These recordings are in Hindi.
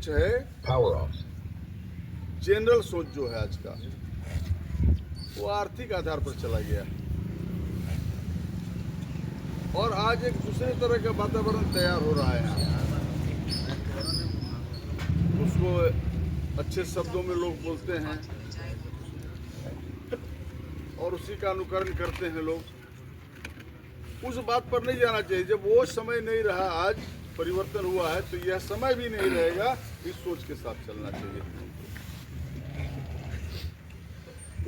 सोच है, जनरल सोच जो है आज का, वो आर्थिक आधार पर चला गया और आज एक दूसरे तरह का वातावरण तैयार हो रहा है। उसको अच्छे शब्दों में लोग बोलते हैं और उसी का अनुकरण करते हैं लोग। उस बात पर नहीं जाना चाहिए। जब वो समय नहीं रहा, आज परिवर्तन हुआ है, तो यह समय भी नहीं रहेगा। इस सोच के साथ चलना चाहिए।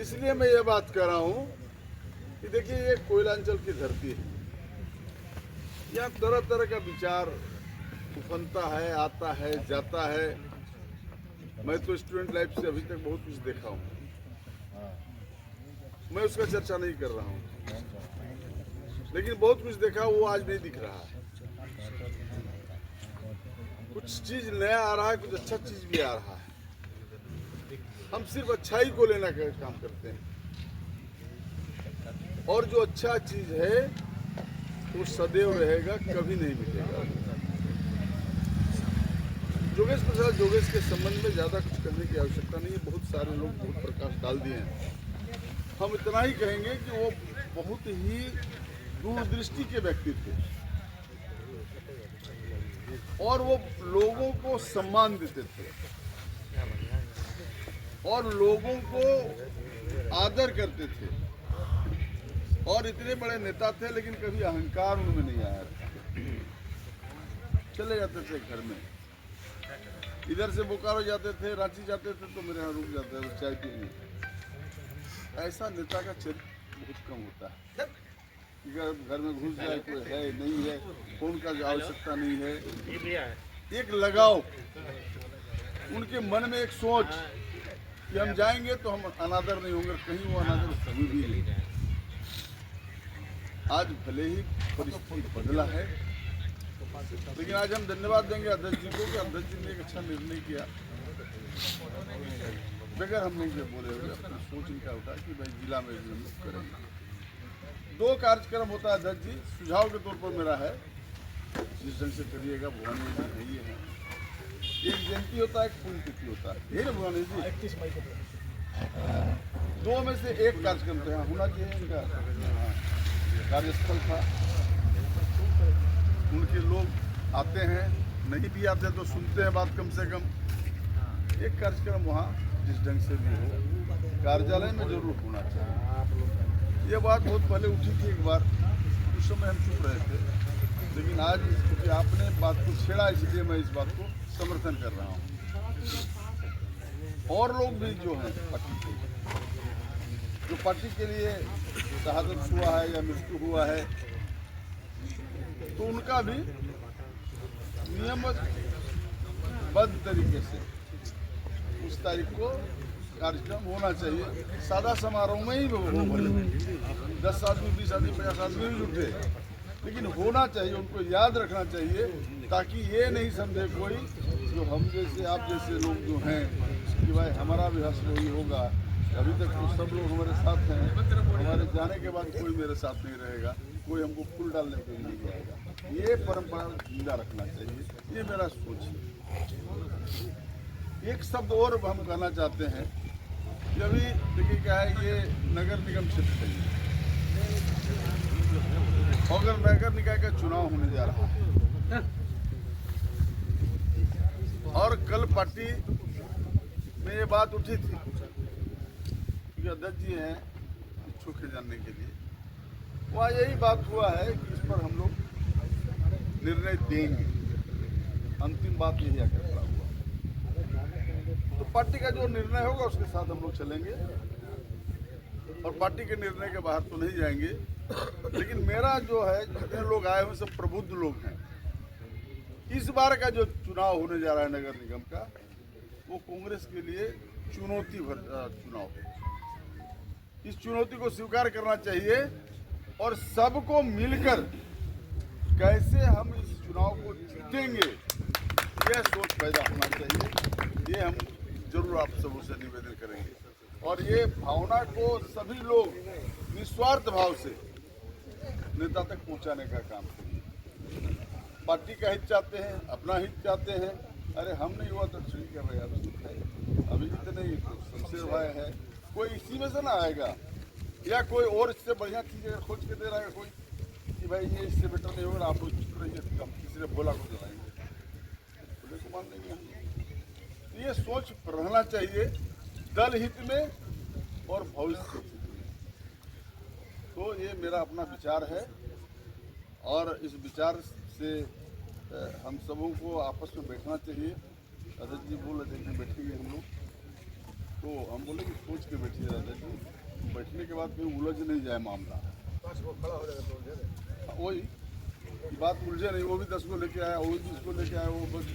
इसलिए मैं ये बात कर रहा हूँ कि देखिए, ये कोयलांचल की धरती है। यहाँ तरह तरह का विचार उफनता है, आता है, जाता है। मैं तो स्टूडेंट लाइफ से अभी तक बहुत कुछ देखा हूँ। मैं उसका चर्चा नहीं कर रहा हूँ, लेकिन बहुत कुछ देखा, वो आज नहीं दिख रहा है। कुछ चीज नया आ रहा है, कुछ अच्छा चीज भी आ रहा है। हम सिर्फ अच्छाई को लेना का काम करते हैं, और जो अच्छा चीज है वो सदैव रहेगा, कभी नहीं मिटेगा। जोगेश प्रसाद जोगेश के संबंध में ज्यादा कुछ करने की आवश्यकता नहीं है। बहुत सारे लोग बहुत प्रकाश डाल दिए हैं। हम इतना ही कहेंगे कि वो बहुत ही दूरदृष्टि के व्यक्ति थे और वो लोगों को सम्मान देते थे और लोगों को आदर करते थे और इतने बड़े नेता थे, लेकिन कभी अहंकार उनमें नहीं आया था। चले जाते थे घर में, इधर से बोकारो जाते थे, रांची जाते थे, तो मेरे यहाँ रुक जाते थे चाय पीने। ऐसा नेता का चरित्र बहुत कम होता है। घर में घुस जाए, कोई है नहीं है, फोन का आवश्यकता नहीं है। एक लगाव, उनके मन में एक सोच कि हम जाएंगे तो हम अनादर नहीं होंगे, कहीं वो अनादर कभी भी नहीं। आज भले ही परिस्थिति बदला है, लेकिन आज हम धन्यवाद देंगे अध्यक्ष जी को कि अध्यक्ष जी ने एक अच्छा निर्णय किया। बगैर हम नहीं बोले हुए अपनी सोच इनका उठा कि भाई जिला में भी हम करेंगे। 2 कार्यक्रम होता है अध्यक्ष जी, सुझाव के तौर पर मेरा है, जिस ढंग से करिएगा। भुवानी जी नहीं है, एक जयंती होता है, एक पुण्यतिथि होता है, यही ना भुवानी जी? 31 मई को 2 में से एक कार्यक्रम तो यहाँ होना चाहिए। इनका कार्यस्थल था, उनके लोग आते हैं, नहीं भी आते तो सुनते हैं बात। कम से कम एक कार्यक्रम वहाँ जिस ढंग से भी हो, कार्यालय में जरूर होना चाहिए। ये बात बहुत पहले उठी थी एक बार, उस समय हम चुप रहे थे, लेकिन आज क्योंकि आपने बात को छेड़ा, इसलिए मैं इस बात को समर्थन कर रहा हूँ। और लोग भी जो हैं पार्टी के, जो पार्टी के लिए शहादत हुआ है या मृत्यु हुआ है, तो उनका भी नियमबद्ध तरीके से उस तारीख को कार्यक्रम होना चाहिए। सादा समारोह में ही वो 10 आदमी, 20 आदमी, 50 आदमी भी जुटे, लेकिन होना चाहिए। उनको याद रखना चाहिए, ताकि ये नहीं समझे कोई जो हम जैसे आप जैसे लोग जो हैं कि भाई हमारा भी हश्र वही होगा। अभी तक तो सब लोग हमारे साथ हैं, हमारे जाने के बाद कोई मेरे साथ नहीं रहेगा, कोई हमको फूल डालने के लिए नहीं जाएगा। ये परंपरा जिंदा रखना चाहिए, ये मेरा सोच है। एक शब्द और हम कहना चाहते हैं कि अभी देखिए क्या है, ये नगर निगम क्षेत्र है और नगर निकाय का चुनाव होने जा रहा है। और कल पार्टी में ये बात उठी थी कि अध्यक्ष जी हैं इच्छुक है जानने के लिए, वहाँ यही बात हुआ है कि इस पर हम लोग निर्णय देंगे। अंतिम बात यही आकर खड़ा हुआ, तो पार्टी का जो निर्णय होगा उसके साथ हम लोग चलेंगे और पार्टी के निर्णय के बाहर तो नहीं जाएंगे। लेकिन मेरा जो है, जितने लोग आए हुए सब प्रबुद्ध लोग हैं। इस बार का जो चुनाव होने जा रहा है नगर निगम का, वो कांग्रेस के लिए चुनौती भर चुनाव है। इस चुनौती को स्वीकार करना चाहिए और सबको मिलकर कैसे हम इस चुनाव को जीतेंगे, यह सोच पैदा होना चाहिए। ये हम जरूर आप सबों से निवेदन करेंगे और ये भावना को सभी लोग निस्वार्थ भाव से नेता तक पहुंचाने का काम करेंगे। पार्टी का हित चाहते हैं, अपना हित चाहते हैं, अरे हम नहीं हुआ तो ठीक है भाई, अभी इतने ही शमशेर भाई है, कोई इसी में से ना आएगा, या कोई और इससे बढ़िया चीज़ अगर खोज के दे रहा है कोई कि भाई ये इससे बेटर नहीं होगा, आप लोग चुप रहिए, हम किसी ने बोला को जलाएंगे, बोले को मान लेंगे हम। ये सोच रहना चाहिए दल हित में और भविष्य हित में। तो ये मेरा अपना विचार है, और इस विचार से हम सबों को आपस में बैठना चाहिए। अध्यक्ष जी बोल रहे थे बैठेंगे हम लोग, तो हम बोले कि सोच के बैठिए अध्यक्ष जी, बैठने के बाद फिर उलझ नहीं जाए मामला, वही बात उलझे नहीं, वो भी 10 को लेके आया, वो भी 20 को लेके आया, वो बस